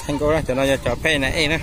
thành cô đó cho nó cho phê này nè.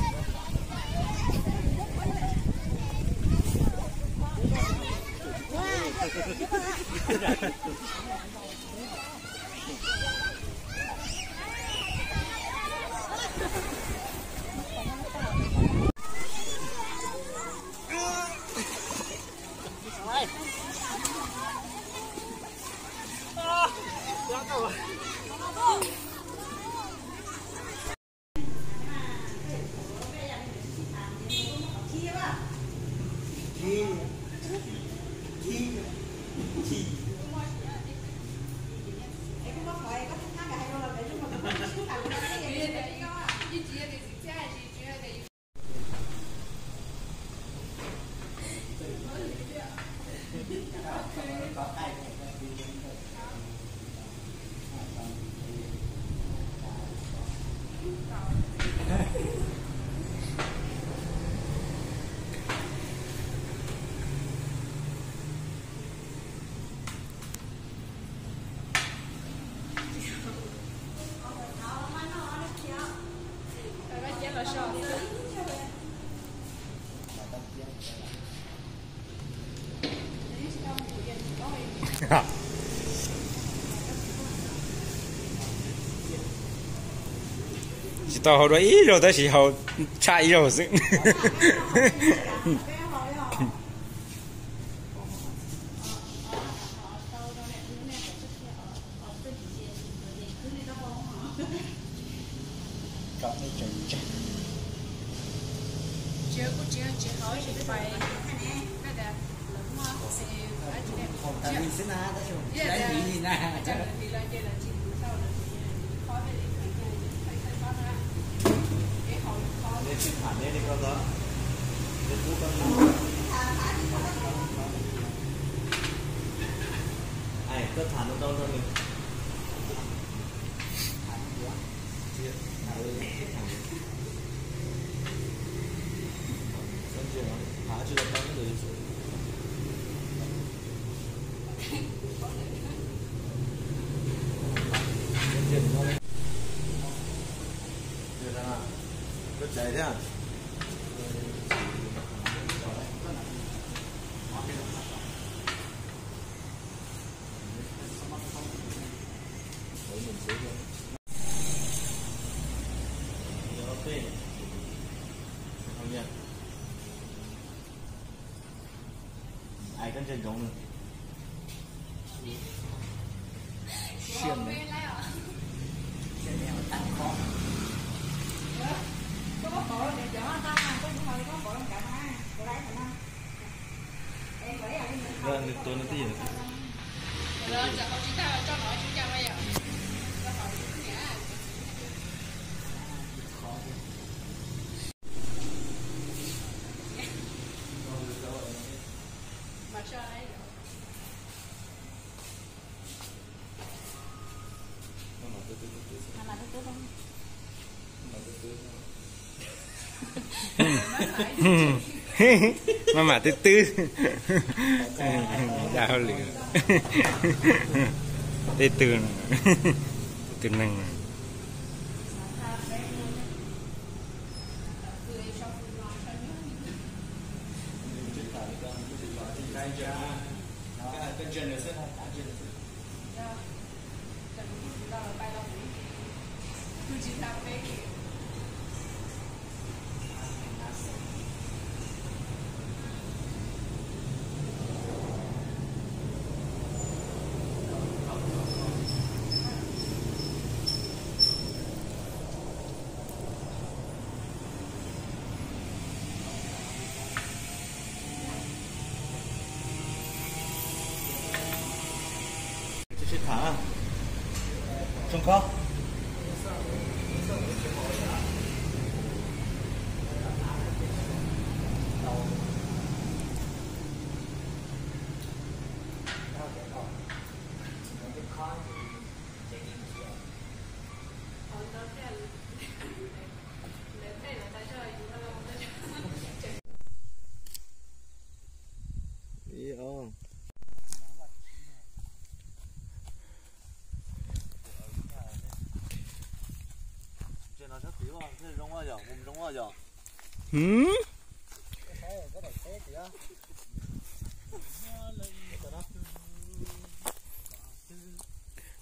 chỉ tao hồi đó ít rồi tới chỉ hồi chạy rồi sự cứ thả nó đâu thôi mình thả chưa có người cứ chạy thế à? Ai跟这种呢？炫的，炫的蛋糕。Vâng, tôi nói gì nữa? Rồi, giờ họ chỉ cho nói chúng ta bây giờ. Mama từ từ đau lửa từ từ từ năng thả không khó nó rất tí vào, thế giống bao giờ, bùm giống bao giờ.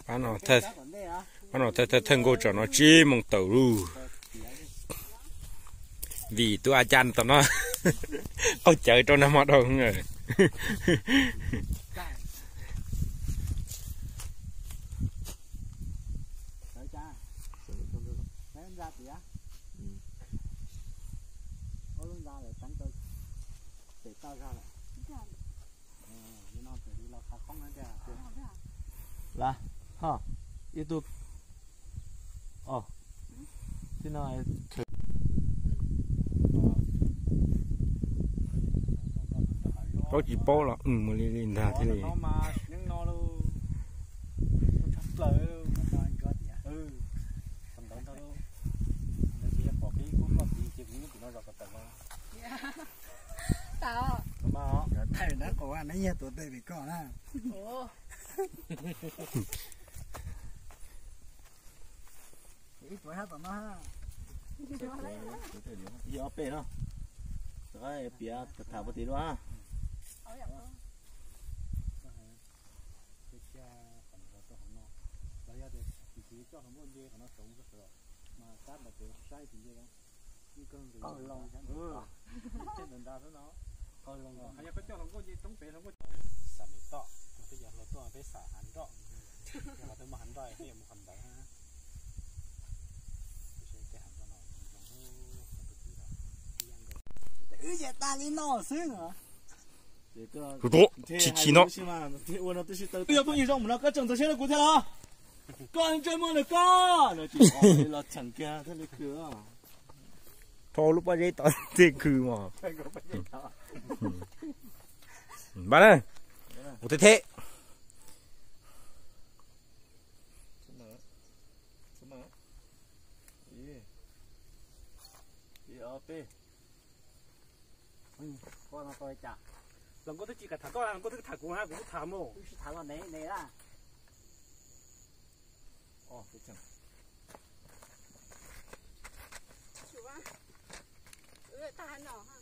Bạn nó thật thân cô cho nó chi mong tàu lu vì tôi ai chăn tao nó ông chơi cho nó mất đâu không ngờ là ha YouTube thế nào có chỉ bó là mà lên ra thế này tao mà thầy đã có anh ấy tụi tôi bị con á ủa ít tuổi hát tụi nó ha giờ bể nó rồi bia thả một tí nữa ha con lòng trên đường đào nó con lòng hay là có cho nó có gì trong bể nó có sả mì to bây giờ nó to phải sả hành đó nhưng mà tôi mà hành đòi hay một hành đòi ha cái hành đó nó ừ giờ ta đi nó xứ hả chỉ nó bây giờ tôi nhìn rộng nó có trồng tôi sẽ là cụ thể đó con chơi mưa được con nó chỉ là chẳng kia thế này cửa thôi lúc bây giờ thì cứ mà bạn ơi một thế con nó coi chả lần có thứ chỉ cả thả to lần có thứ thả cũng ha cũng thả mồ thằng nó nấy nấy ra cái chẳng chủ á ta nhỏ ha